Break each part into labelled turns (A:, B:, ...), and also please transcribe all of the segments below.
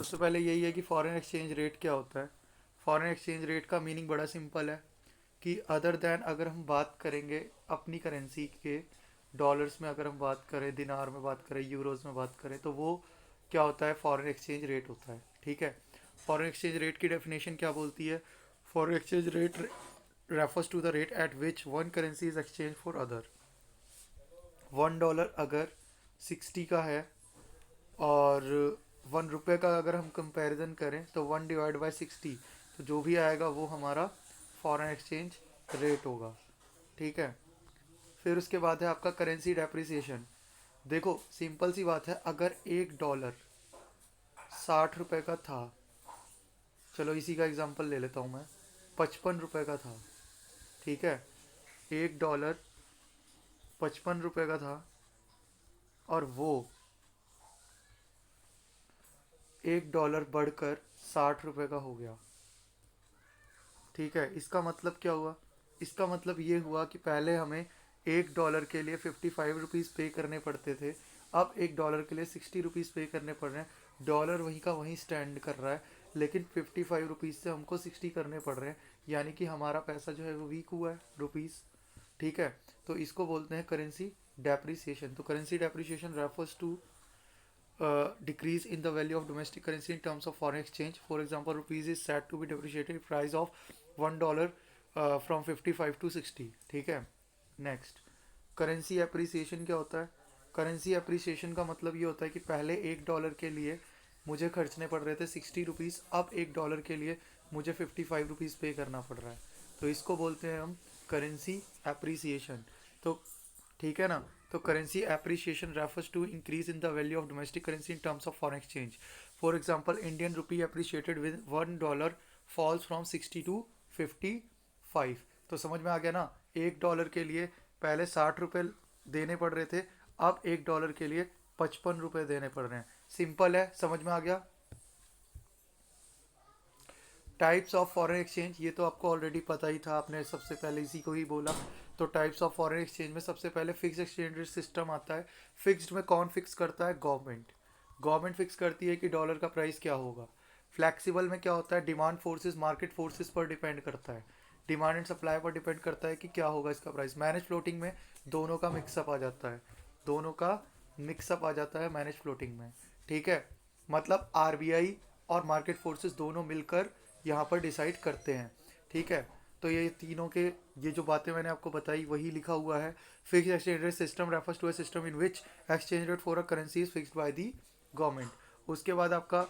A: सबसे पहले यही है कि फॉरेन एक्सचेंज रेट क्या होता है। फॉरेन एक्सचेंज रेट का मीनिंग बड़ा सिंपल है कि अदर देन अगर हम बात करेंगे अपनी करेंसी के डॉलर्स में, अगर हम बात करें, दिनार में बात करें, यूरोज में बात करें, तो वो क्या होता है, फॉरेन एक्सचेंज रेट होता है। ठीक है। फॉरेन एक्सचेंज रेट की डेफिनेशन क्या बोलती है? Foreign exchange rate refers to the rate at which one currency is exchange for other. $1 अगर 60 का है और ₹1 का अगर हम कंपैरिजन करें तो 1/60, तो जो भी आएगा वो हमारा फॉरेन एक्सचेंज रेट होगा। ठीक है। फिर उसके बाद है आपका करेंसी डेप्रिसिएशन। देखो सिंपल सी बात है, अगर $1 60 का था, चलो इसी का एग्जांपल ले लेता हूँ मैं, ₹55 का था। ठीक है। $1 ₹55 का था और वो $1 बढ़कर ₹60 का हो गया। ठीक है। इसका मतलब क्या हुआ? इसका मतलब ये हुआ कि पहले हमें $1 के लिए ₹55 पे करने पड़ते थे, अब $1 के लिए ₹60 पे करने पड़ रहे हैं। डॉलर वहीं का वहीं स्टैंड कर रहा है, लेकिन ₹55 से हमको 60 करने पड़ रहे हैं, यानी कि हमारा पैसा जो है वो वीक हुआ है, रुपीज़। ठीक है। तो इसको बोलते हैं करेंसी डेप्रिसिएशन। तो currency depreciation refers to decrease in the value of domestic currency in terms of foreign exchange. For example, rupees is said to be depreciated price of $1 from 55 to 60. ठीक है। Next, currency appreciation क्या होता है? Currency appreciation का मतलब ये होता है कि पहले $1 के लिए मुझे खर्चने पड़ रहे थे ₹60, अब $1 के लिए मुझे ₹55 पे करना पड़ रहा है। तो इसको बोलते हैं हम करेंसी अप्रिसिएशन। तो ठीक है ना। तो currency appreciation refers to increase in the value of domestic currency in terms of foreign exchange. For example, Indian rupee appreciated with $1 falls from 60 to 55। तो समझ में आ गया ना। $1 के लिए पहले ₹60 देने पड़ रहे थे, अब $1 के लिए ₹55 देने पड़ रहे हैं। सिंपल है, समझ में आ गया। टाइप्स ऑफ फॉरेन एक्सचेंज, ये तो आपको ऑलरेडी पता ही था, आपने सबसे पहले इसी को ही बोला। तो टाइप्स ऑफ फॉरेन एक्सचेंज में सबसे पहले फिक्स एक्सचेंज रेट सिस्टम आता है। फिक्स्ड में कौन फिक्स करता है? गवर्नमेंट। गवर्नमेंट फिक्स करती है कि डॉलर का प्राइस क्या होगा। फ्लैक्सिबल में क्या होता है? डिमांड फोर्सेस मार्केट फोर्सेस पर डिपेंड करता है, डिमांड एंड सप्लाई पर डिपेंड करता है कि क्या होगा इसका प्राइस। मैनेज फ्लोटिंग में दोनों का मिक्सअप आ जाता है, दोनों का मिक्सअप आ जाता है मैनेज फ्लोटिंग में। ठीक है। मतलब आरबीआई और मार्केट फोर्सेस दोनों मिलकर यहाँ पर डिसाइड करते हैं। ठीक है। तो ये तीनों के, ये जो बातें मैंने आपको बताई वही लिखा हुआ है। Fix exchange rate system refers to a system in which exchange rate for a currency is fixed by the government. उसके बाद आपका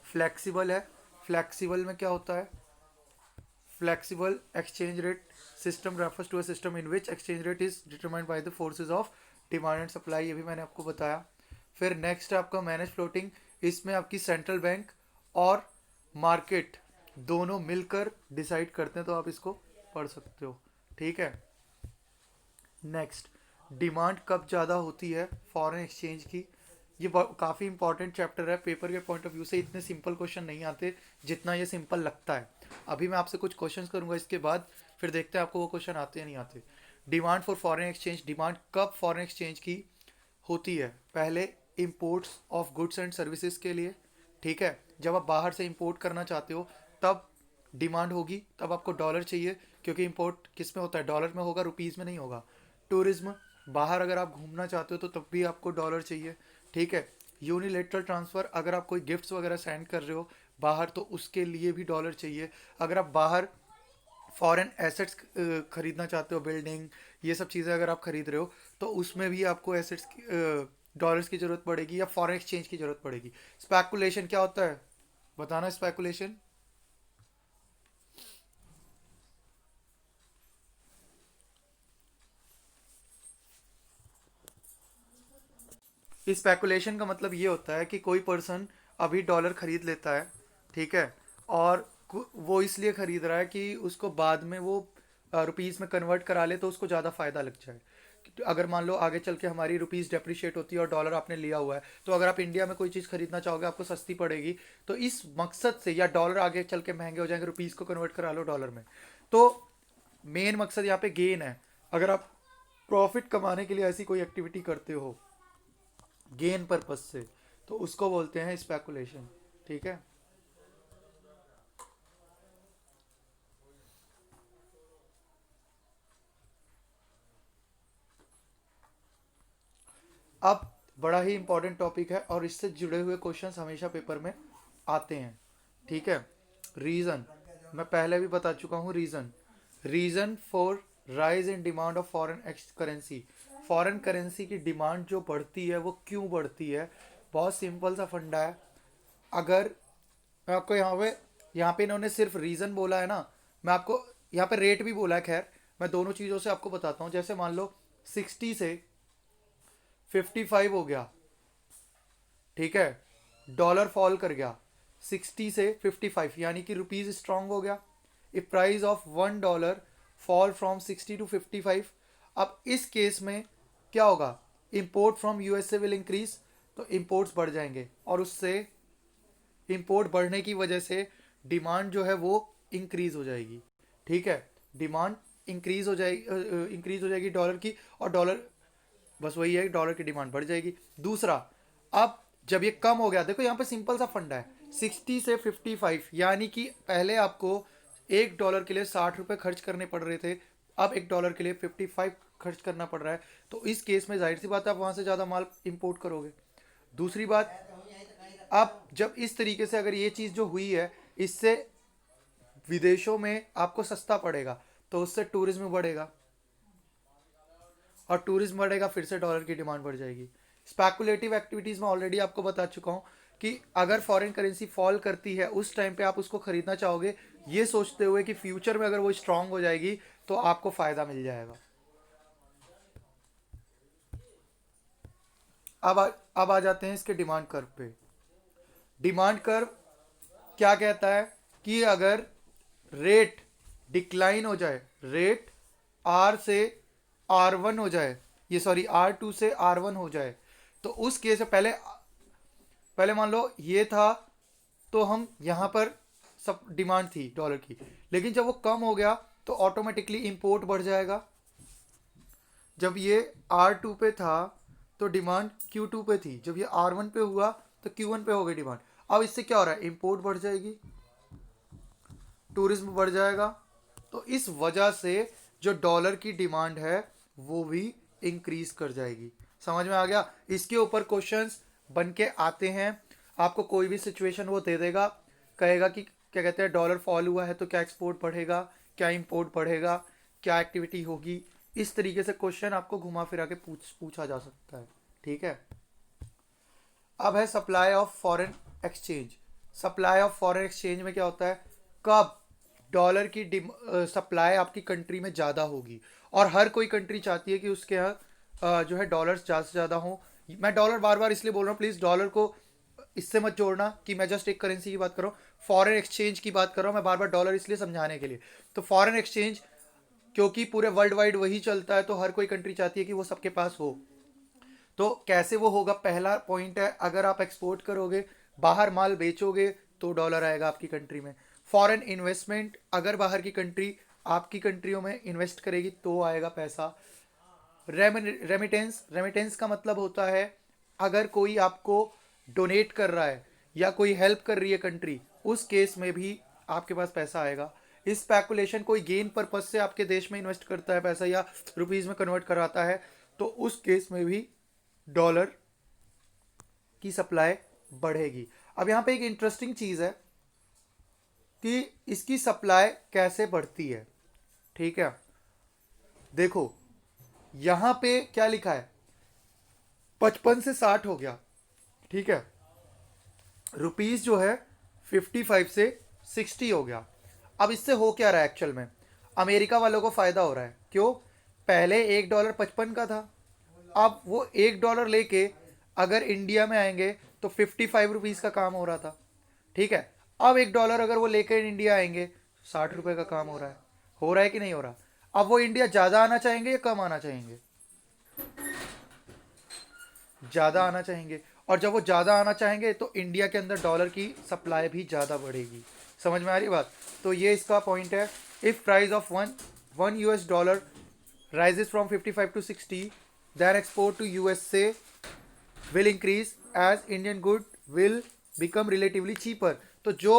A: फ्लैक्सिबल है। फ्लैक्सिबल में क्या होता है? Flexible exchange rate system refers to a system in which exchange rate is determined by the forces of demand and supply, ये भी मैंने आपको बताया। फिर नेक्स्ट है आपका मैनेज फ्लोटिंग। इसमें आपकी सेंट्रल बैंक और मार्केट दोनों मिलकर डिसाइड करते हैं, तो आप इसको पढ़ सकते हो। ठीक है। नेक्स्ट, डिमांड कब ज़्यादा होती है फॉरेन एक्सचेंज की? ये काफ़ी इंपॉर्टेंट चैप्टर है। पेपर के पॉइंट ऑफ व्यू से इतने सिंपल क्वेश्चन नहीं आते जितना ये सिंपल लगता है। अभी मैं आपसे कुछ क्वेश्चंस करूंगा इसके बाद, फिर देखते हैं आपको वो क्वेश्चन आते या नहीं आते। Demand for foreign exchange, demand कब फॉरेन एक्सचेंज की होती है? पहले imports of goods and services के लिए। ठीक है। जब आप बाहर से इंपोर्ट करना चाहते हो तब डिमांड होगी, तब आपको डॉलर चाहिए, क्योंकि इंपोर्ट किस में होता है? डॉलर में होगा, रुपीज़ में नहीं होगा। टूरिज्म, बाहर अगर आप घूमना चाहते हो तो तब भी आपको डॉलर चाहिए। ठीक है। यूनिलेटरल ट्रांसफ़र, अगर आप कोई गिफ्ट्स वगैरह सेंड कर रहे हो बाहर तो उसके लिए भी डॉलर चाहिए। अगर आप बाहर फॉरेन एसेट्स खरीदना चाहते हो, बिल्डिंग, ये सब चीज़ें अगर आप खरीद रहे हो तो उसमें भी आपको एसेट्स डॉलर्स की ज़रूरत पड़ेगी या फॉरेन एक्सचेंज की ज़रूरत पड़ेगी। स्पेकुलेशन क्या होता है? बताना। स्पेकुलेशन, स्पेकुलेशन का मतलब ये होता है कि कोई पर्सन अभी डॉलर खरीद लेता है, ठीक है, और वो इसलिए खरीद रहा है कि उसको बाद में वो रुपीज़ में कन्वर्ट करा ले तो उसको ज़्यादा फ़ायदा लग जाए। अगर मान लो आगे चल के हमारी रुपीज़ डेप्रिशिएट होती है और डॉलर आपने लिया हुआ है, तो अगर आप इंडिया में कोई चीज़ खरीदना चाहोगे आपको सस्ती पड़ेगी, तो इस मकसद से, या डॉलर आगे चल के महंगे हो जाएंगे, रुपीज़ को कन्वर्ट करा लो डॉलर में, तो मेन मकसद यहाँ पे गेन है। अगर आप प्रॉफिट कमाने के लिए ऐसी कोई एक्टिविटी करते हो गेन पर्पस से, तो उसको बोलते हैं स्पेकुलेशन। ठीक है, अब बड़ा ही इंपॉर्टेंट टॉपिक है और इससे जुड़े हुए क्वेश्चंस हमेशा पेपर में आते हैं। ठीक है, रीज़न मैं पहले भी बता चुका हूँ। Reason for rise in demand of foreign currency, foreign currency की डिमांड जो बढ़ती है वो क्यों बढ़ती है। बहुत सिंपल सा फंडा है। अगर मैं आपको यहाँ पे इन्होंने सिर्फ रीज़न बोला है ना, मैं आपको यहाँ पे रेट भी बोला है। खैर, मैं दोनों चीज़ों से आपको बताता हूँ। जैसे मान लो 60 से 55 हो गया, ठीक है, डॉलर फॉल कर गया 60 से 55, यानी कि रुपीज स्ट्रांग हो गया। If price of $1 fall from 60 to 55, अब इस केस में क्या होगा, import from USA will increase, तो इंपोर्ट्स बढ़ जाएंगे और उससे इंपोर्ट बढ़ने की वजह से डिमांड जो है वो इंक्रीज हो जाएगी। ठीक है, डिमांड इंक्रीज हो जाएगी डॉलर की, और डॉलर, बस वही है, डॉलर की डिमांड बढ़ जाएगी। दूसरा, अब जब ये कम हो गया, देखो यहाँ पे सिंपल सा फंडा है, 60 से 55, यानी कि पहले आपको $1 के लिए 60 रुपये खर्च करने पड़ रहे थे, अब $1 के लिए 55 खर्च करना पड़ रहा है। तो इस केस में जाहिर सी बात है आप वहाँ से ज़्यादा माल इंपोर्ट करोगे। दूसरी बात, अब जब इस तरीके से अगर ये चीज़ जो हुई है, इससे विदेशों में आपको सस्ता पड़ेगा, तो उससे टूरिज्म बढ़ेगा, और टूरिज्म बढ़ेगा, फिर से डॉलर की डिमांड बढ़ जाएगी। स्पेकुलेटिव एक्टिविटीज़ में ऑलरेडी आपको बता चुका हूँ कि अगर फॉरेन करेंसी फॉल करती है उस टाइम पे आप उसको खरीदना चाहोगे, ये सोचते हुए कि फ्यूचर में अगर वो स्ट्रांग हो जाएगी तो आपको फ़ायदा मिल जाएगा। अब आ जाते हैं इसके डिमांड कर्व पे। डिमांड कर्व क्या कहता है कि अगर रेट डिक्लाइन हो जाए, रेट आर से R1 हो जाए, ये सॉरी R2 से R1 हो जाए, तो उस केस में पहले पहले मान लो ये था, तो हम यहाँ पर सब डिमांड थी डॉलर की, लेकिन जब वो कम हो गया तो ऑटोमेटिकली इंपोर्ट बढ़ जाएगा। जब ये R2 पे था तो डिमांड Q2 पे थी, जब ये R1 पे हुआ तो Q1 पे हो गई डिमांड। अब इससे क्या हो रहा है, इंपोर्ट बढ़ जाएगी, टूरिज्म बढ़ जाएगा, तो इस वजह से जो डॉलर की डिमांड है वो भी इंक्रीज कर जाएगी। समझ में आ गया। इसके ऊपर क्वेश्चंस बन के आते हैं। आपको कोई भी सिचुएशन वो दे देगा, कहेगा कि क्या कहते हैं, डॉलर फॉल हुआ है तो क्या एक्सपोर्ट बढ़ेगा, क्या इंपोर्ट बढ़ेगा, क्या एक्टिविटी होगी। इस तरीके से क्वेश्चन आपको घुमा फिरा के पूछा जा सकता है। ठीक है, अब है supply of foreign exchange. Supply of foreign exchange में क्या होता है, कब डॉलर की सप्लाई आपकी कंट्री में ज़्यादा होगी, और हर कोई कंट्री चाहती है कि उसके यहाँ जो है डॉलर्स ज़्यादा से ज़्यादा हों। मैं डॉलर बार बार इसलिए बोल रहा हूँ, प्लीज़ डॉलर को इससे मत जोड़ना कि मैं जस्ट एक करेंसी की बात कर रहा हूँ, फॉरेन एक्सचेंज की बात कर रहा हूँ मैं बार बार, डॉलर इसलिए समझाने के लिए। तो फॉरेन एक्सचेंज, क्योंकि पूरे वर्ल्ड वाइड वही चलता है, तो हर कोई कंट्री चाहती है कि वो सबके पास हो। तो कैसे वो होगा, पहला पॉइंट है, अगर आप एक्सपोर्ट करोगे, बाहर माल बेचोगे, तो डॉलर आएगा आपकी कंट्री में। फॉरेन इन्वेस्टमेंट, अगर बाहर की कंट्री आपकी कंट्रियों में इन्वेस्ट करेगी तो आएगा पैसा। रेमिटेंस, रेमिटेंस का मतलब होता है अगर कोई आपको डोनेट कर रहा है या कोई हेल्प कर रही है कंट्री, उस केस में भी आपके पास पैसा आएगा। स्पेकुलेशन, कोई गेन पर्पज से आपके देश में इन्वेस्ट करता है पैसा या रुपीज़ में कन्वर्ट कराता है, तो उस केस में भी डॉलर की सप्लाई बढ़ेगी। अब यहाँ पे एक इंटरेस्टिंग चीज़ है कि इसकी सप्लाई कैसे बढ़ती है। ठीक है, देखो यहाँ पे क्या लिखा है, 55 से 60 हो गया, ठीक है, रुपीज़ जो है 55 से 60 हो गया। अब इससे हो क्या रहा है एक्चुअल में, अमेरिका वालों को फ़ायदा हो रहा है। क्यों, पहले $1 55 का था, अब वो $1 लेके अगर इंडिया में आएंगे तो 55 रुपीज़ का काम हो रहा था। ठीक है, अब $1 अगर वो लेकर इंडिया आएंगे, 60 रुपये का काम हो रहा है कि नहीं हो रहा। अब वो इंडिया ज़्यादा आना चाहेंगे या कम आना चाहेंगे, ज़्यादा आना चाहेंगे, और जब वो ज़्यादा आना चाहेंगे तो इंडिया के अंदर डॉलर की सप्लाई भी ज़्यादा बढ़ेगी। समझ में आ रही बात। तो ये इसका पॉइंट है, if price of one US dollar rises from 55 to 60, then export to USA will increase, as Indian good will become relatively cheaper. तो जो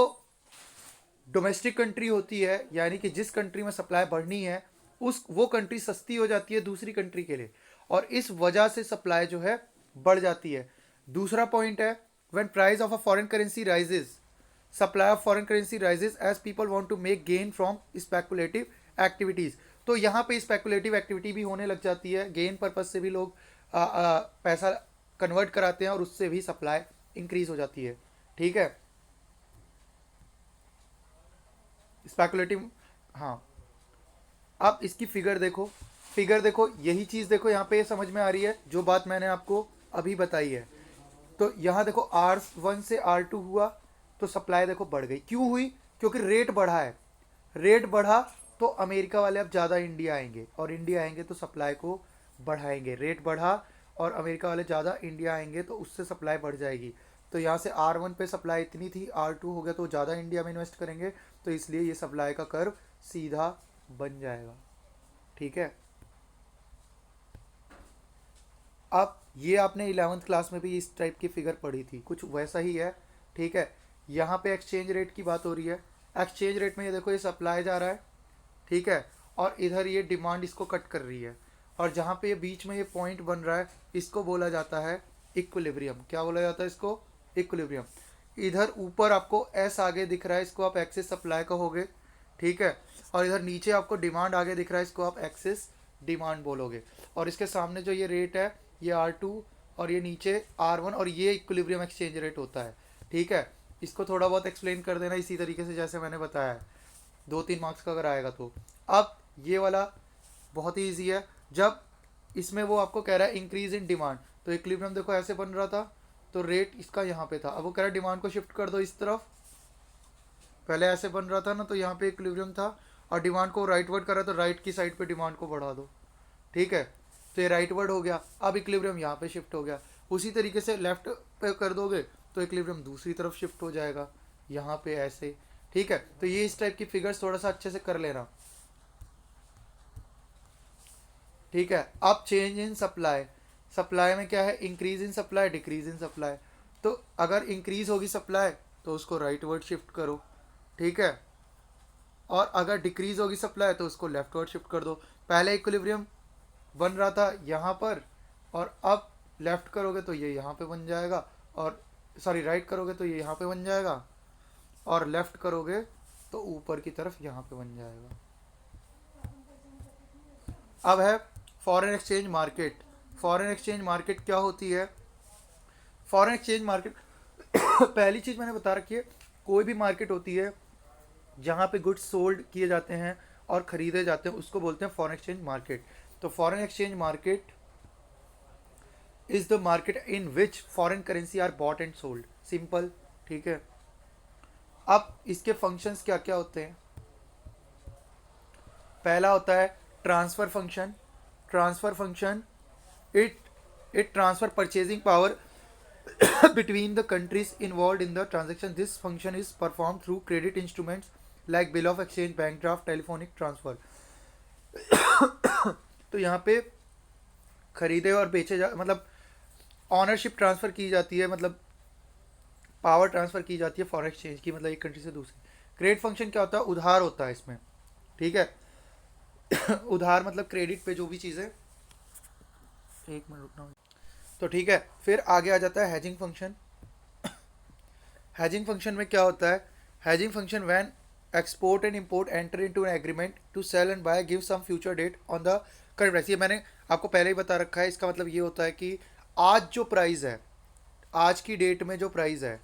A: डोमेस्टिक कंट्री होती है, यानी कि जिस कंट्री में सप्लाई बढ़नी है, वो कंट्री सस्ती हो जाती है दूसरी कंट्री के लिए, और इस वजह से सप्लाई जो है बढ़ जाती है। दूसरा पॉइंट है, when price of a foreign currency rises, supply of foreign currency rises as people want to make gain from speculative activities. तो यहाँ पे स्पेकुलेटिव एक्टिविटी भी होने लग जाती है, गेन पर्पज से भी लोग पैसा कन्वर्ट कराते हैं और उससे भी सप्लाई इंक्रीज हो जाती है। ठीक है, स्पेकुलेटिव। हाँ, अब इसकी फिगर देखो, फिगर देखो, यही चीज़ देखो यहाँ पे समझ में आ रही है जो बात मैंने आपको अभी बताई है। तो यहाँ देखो R1 से R2 हुआ तो सप्लाई देखो बढ़ गई। क्यों हुई? क्योंकि रेट बढ़ा है। रेट बढ़ा तो अमेरिका वाले अब ज़्यादा इंडिया आएंगे, और इंडिया आएंगे तो सप्लाई को बढ़ाएंगे। रेट बढ़ा और अमेरिका वाले ज़्यादा इंडिया आएंगे तो उससे सप्लाई बढ़ जाएगी। तो यहाँ से R1 पे सप्लाई इतनी थी, R2 हो गया तो ज़्यादा इंडिया में इन्वेस्ट करेंगे, तो इसलिए ये सप्लाई का कर्व सीधा बन जाएगा। ठीक है, अब ये आपने 11th क्लास में भी इस टाइप की फिगर पढ़ी थी, कुछ वैसा ही है। ठीक है, यहाँ पे एक्सचेंज रेट की बात हो रही है। एक्सचेंज रेट में ये देखो, ये सप्लाई जा रहा है, ठीक है, और इधर ये डिमांड इसको कट कर रही है, और जहाँ पे ये बीच में ये पॉइंट बन रहा है इसको बोला जाता है इक्विलिब्रियम। क्या बोला जाता है इसको? इक्विलिब्रियम। इधर ऊपर आपको एस आगे दिख रहा है, इसको आप एक्सेस सप्लाई कहोगे। ठीक है, और इधर नीचे आपको डिमांड आगे दिख रहा है, इसको आप एक्सेस डिमांड बोलोगे। और इसके सामने जो ये रेट है ये R2, और ये नीचे R1, और ये इक्विलिब्रियम एक्सचेंज रेट होता है। ठीक है, इसको थोड़ा बहुत एक्सप्लेन कर देना इसी तरीके से जैसे मैंने बताया है, 2-3 मार्क्स का अगर आएगा तो। अब ये वाला बहुत ही ईजी है, जब इसमें वो आपको कह रहा है इंक्रीज इन डिमांड, तो इक्विलिब्रियम देखो ऐसे बन रहा था, तो रेट इसका यहाँ पे था, अब वो कह रहा है डिमांड को शिफ्ट कर दो इस तरफ। पहले ऐसे बन रहा था ना, तो यहाँ पे इक्विलिब्रियम था, और डिमांड को राइट वर्ड कर रहा है, तो राइट की साइड पे डिमांड को बढ़ा दो। ठीक है, तो ये राइट वर्ड हो गया। अब इक्विलिब्रियम यहाँ पे शिफ्ट हो गया। उसी तरीके से लेफ्ट पे कर दोगे तो इक्विलिब्रियम दूसरी तरफ शिफ्ट हो जाएगा, यहाँ पे ऐसे। ठीक है, तो ये इस टाइप की फिगर्स थोड़ा सा अच्छे से कर लेना। ठीक है, अब चेंज इन सप्लाई, सप्लाई में क्या है? Increase in supply, decrease in supply. तो अगर इंक्रीज होगी सप्लाई तो उसको राइट वर्ड शिफ्ट करो। ठीक है, और अगर डिक्रीज होगी सप्लाई तो उसको लेफ्ट वर्ड शिफ्ट कर दो। पहले इक्विलिब्रियम बन रहा था यहाँ पर, और अब लेफ्ट करोगे तो ये यहाँ पे बन जाएगा, और सॉरी राइट करोगे तो ये यहाँ पे बन जाएगा, और लेफ्ट करोगे तो ऊपर की तरफ यहाँ पे बन जाएगा। अब है foreign exchange market. Foreign exchange market क्या होती है? फॉरेन एक्सचेंज मार्केट पहली चीज़ मैंने बता रखी है, कोई भी मार्केट होती है जहाँ पे गुड्स सोल्ड किए जाते हैं और ख़रीदे जाते हैं, उसको बोलते हैं फॉरेन एक्सचेंज मार्केट। तो foreign exchange market is the market in which foreign currency are bought and sold. Simple. ठीक है, अब इसके फंक्शंस क्या क्या होते हैं? पहला होता है transfer function. Transfer function it transfer purchasing power between the countries involved in the transaction. This function is performed through credit instruments like bill of exchange, bank draft, telephonic transfer. तो यहाँ पे खरीदे और बेचे जा मतलब ऑनरशिप ट्रांसफ़र की जाती है, मतलब पावर ट्रांसफ़र की जाती है फॉरेन एक्सचेंज की, मतलब एक कंट्री से दूसरी। क्रेडिट फंक्शन क्या होता है? उधार होता है इसमें। ठीक है उधार मतलब क्रेडिट पे जो भी चीज़ें, एक मिनट रुकना। तो ठीक है, फिर आगे आ जाता है हेजिंग फंक्शन। हेजिंग फंक्शन में क्या होता है? Hedging function when export and import enter into an agreement to sell and buy give some future date on the current price. ये मैंने आपको पहले ही बता रखा है। इसका मतलब ये होता है कि आज जो प्राइस है, आज की डेट में जो प्राइस है,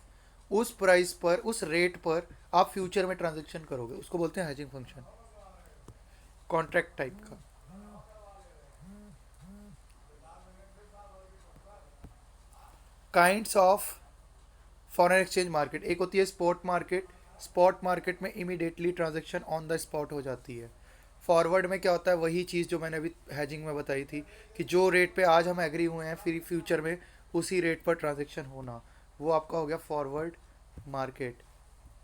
A: उस प्राइस पर, उस रेट पर आप फ्यूचर में ट्रांजेक्शन करोगे, उसको बोलते हैं हेजिंग फंक्शन। कॉन्ट्रैक्ट टाइप का। Kinds of foreign exchange market, एक होती है स्पॉट मार्केट। स्पॉट मार्केट में immediately transaction on the spot हो जाती है। फॉरवर्ड में क्या होता है? वही चीज़ जो मैंने अभी हैजिंग में बताई थी, कि जो रेट पे आज हम एग्री हुए हैं फिर फ्यूचर में उसी रेट पर ट्रांजैक्शन होना, वो आपका हो गया फॉरवर्ड मार्केट।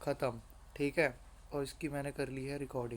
A: ख़त्म। ठीक है, और इसकी मैंने कर ली है रिकॉर्डिंग।